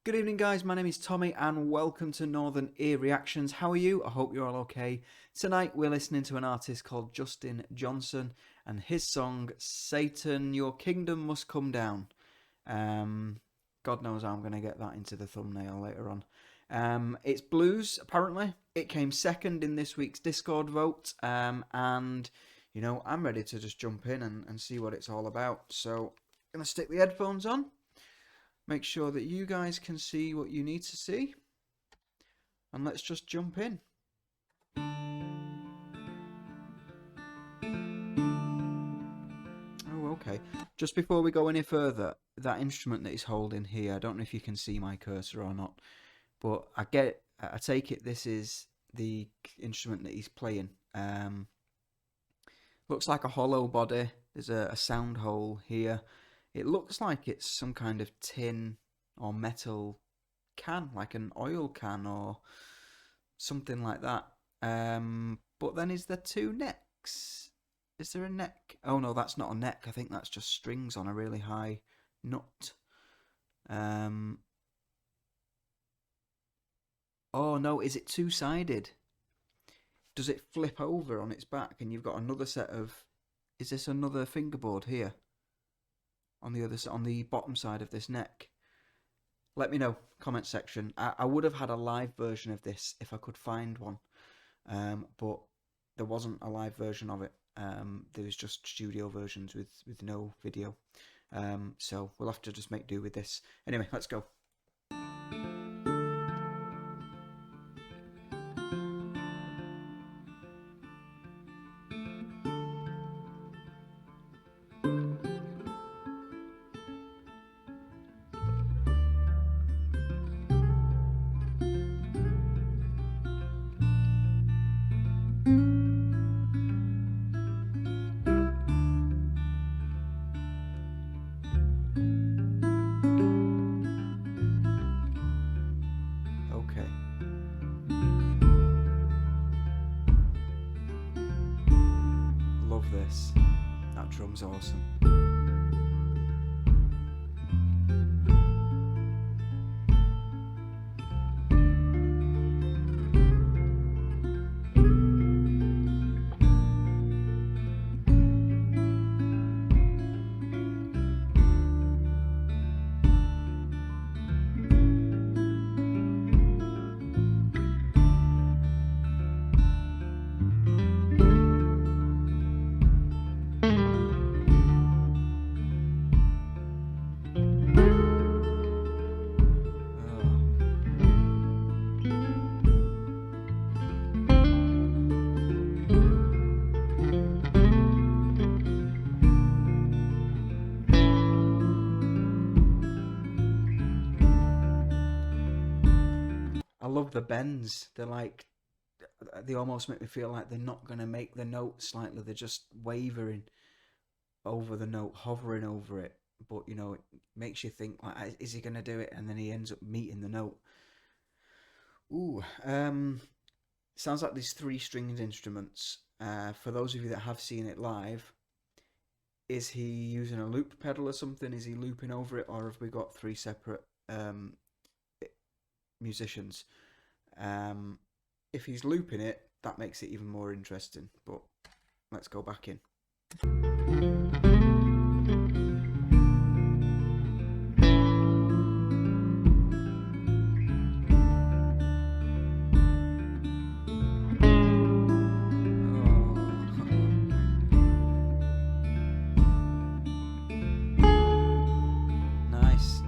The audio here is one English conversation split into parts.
Good evening, guys. My name is Tommy, and welcome to Northern Ear Reactions. How are you? I hope you're all okay. Tonight, we're listening to an artist called Justin Johnson and his song "Satan, Your Kingdom Must Come Down." God knows how I'm going to get that into the thumbnail later on. It's blues, apparently. It came second in this week's Discord vote, and I'm ready to just jump in and see what it's all about. So, I'm going to stick the headphones on. Make sure that you guys can see what you need to see. And let's just jump in. Oh, okay. Just before we go any further, that instrument that he's holding here, I don't know if you can see my cursor or not, but I take it this is the instrument that he's playing. Looks like a hollow body. There's a sound hole here. It looks like it's some kind of tin or metal can, like an oil can or something like that. But then is there two necks? Is there a neck? Oh no, that's not a neck. I think that's just strings on a really high nut. Oh no, is it two-sided? Does it flip over on its back and you've got another set of... Is this another fingerboard here? On the bottom side of this neck? Let me know, comment section. I would have had a live version of this if I could find one, but there wasn't a live version of it. There was just studio versions with no video, so we'll have to just make do with this. Anyway, let's go. Okay. Love this. That drum's awesome. I love the bends. They almost make me feel like they're not going to make the note slightly. They're just wavering over the note, hovering over it. But, it makes you think, like, is he going to do it? And then he ends up meeting the note. Ooh, sounds like these three-stringed instruments. For those of you that have seen it live, is he using a loop pedal or something? Is he looping over it? Or have we got three separate musicians? If he's looping it, that makes it even more interesting. But let's go back in. Nice.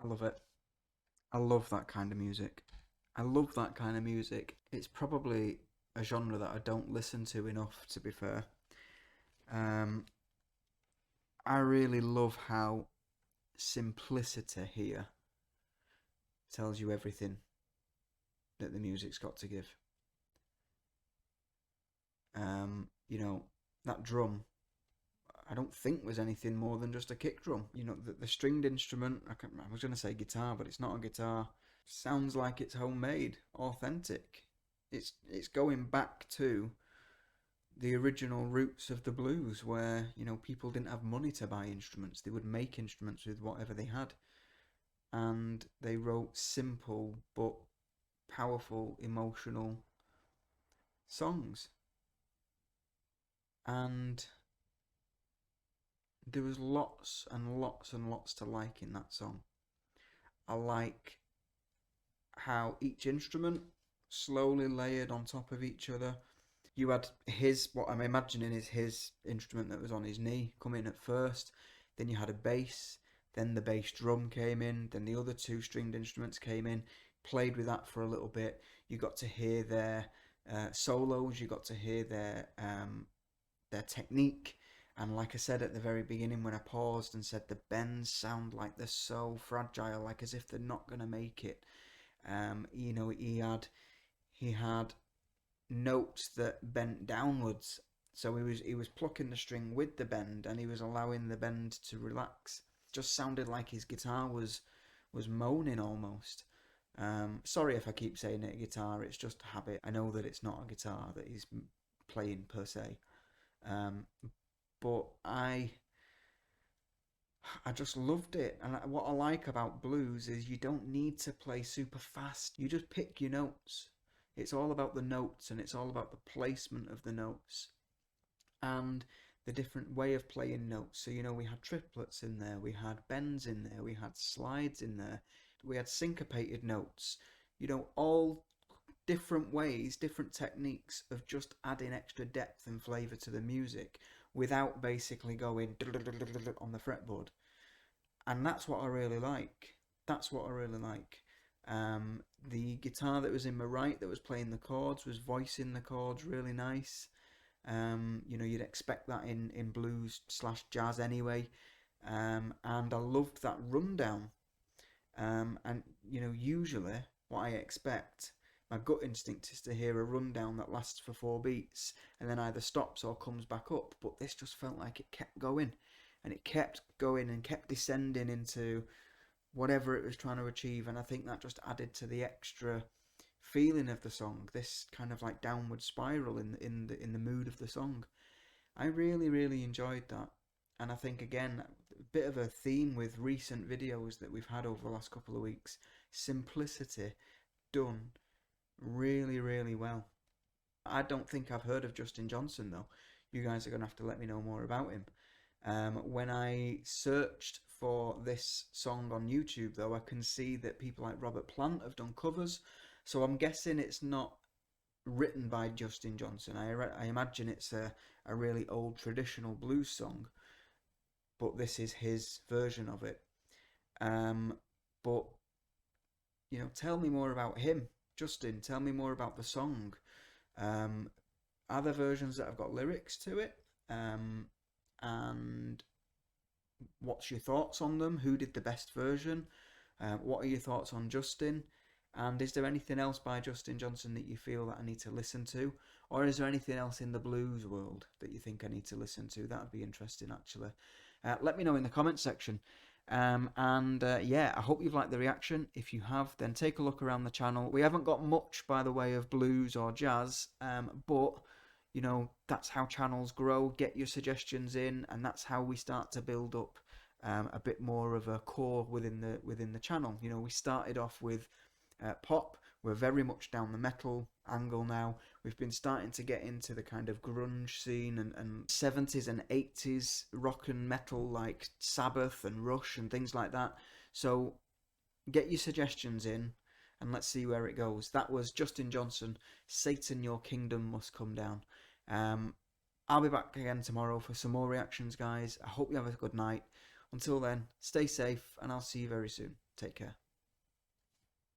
I love it. I love that kind of music. I love that kind of music. It's probably a genre that I don't listen to enough, to be fair. Um, I really love how simplicity here tells you everything that the music's got to give. You know, that drum, I don't think was anything more than just a kick drum. You know, the stringed instrument, I was going to say guitar, but it's not a guitar. Sounds like it's homemade, authentic. It's going back to the original roots of the blues where, you know, people didn't have money to buy instruments. They would make instruments with whatever they had. And they wrote simple but powerful, emotional songs. And there was lots and lots and lots to like in that song. I like how each instrument slowly layered on top of each other. You had his, what I'm imagining is his instrument that was on his knee come in at first. Then you had a bass. Then the bass drum came in. Then the other two stringed instruments came in. Played with that for a little bit. You got to hear their solos. You got to hear their technique. And like I said at the very beginning, when I paused and said the bends sound like they're so fragile, like as if they're not gonna make it. You know, he had notes that bent downwards, so he was plucking the string with the bend, and he was allowing the bend to relax. Just sounded like his guitar was moaning almost. Sorry if I keep saying it guitar. It's just a habit. I know that it's not a guitar that he's playing per se. Um, but I just loved it. And what I like about blues is you don't need to play super fast. You just pick your notes. It's all about the notes and it's all about the placement of the notes and the different way of playing notes. So, you know, we had triplets in there, we had bends in there, we had slides in there, we had syncopated notes. You know, all different ways, different techniques of just adding extra depth and flavour to the music without basically going on the fretboard. And that's what I really like. That's what I really like. The guitar that was in my right that was playing the chords was voicing the chords really nice. You know, you'd expect that in blues slash jazz anyway. And I loved that rundown. And you know, usually what I expect, my gut instinct is to hear a rundown that lasts for 4 beats and then either stops or comes back up. But this just felt like it kept going, and it kept going and kept descending into whatever it was trying to achieve. And I think that just added to the extra feeling of the song. This kind of like downward spiral in the mood of the song. I really really enjoyed that. And I think again, a bit of a theme with recent videos that we've had over the last couple of weeks: simplicity done really really well. I don't think I've heard of Justin Johnson though. You guys are going to have to let me know more about him. When I searched for this song on YouTube, though, I can see that people like Robert Plant have done covers. So I'm guessing it's not written by Justin Johnson. I imagine it's a really old traditional blues song, but this is his version of it. Um, but, you know, tell me more about him. Justin, tell me more about the song. Um, are there versions that have got lyrics to it? Um, and what's your thoughts on them? Who did the best version? What are your thoughts on Justin? And is there anything else by Justin Johnson that you feel that I need to listen to? Or is there anything else in the blues world that you think I need to listen to? That would be interesting, actually. Let me know in the comments section. And yeah, I hope you've liked the reaction. If you have, then take a look around the channel. We haven't got much by the way of blues or jazz, but you know, that's how channels grow. Get your suggestions in, and that's how we start to build up a bit more of a core within the channel. You know, we started off with pop. We're very much down the metal angle now. We've been starting to get into the kind of grunge scene and 70s and 80s rock and metal like Sabbath and Rush and things like that. So get your suggestions in and let's see where it goes. That was Justin Johnson, Satan, Your Kingdom Must Come Down. Um, I'll be back again tomorrow for some more reactions, guys. I hope you have a good night. Until then, stay safe and I'll see you very soon. Take care.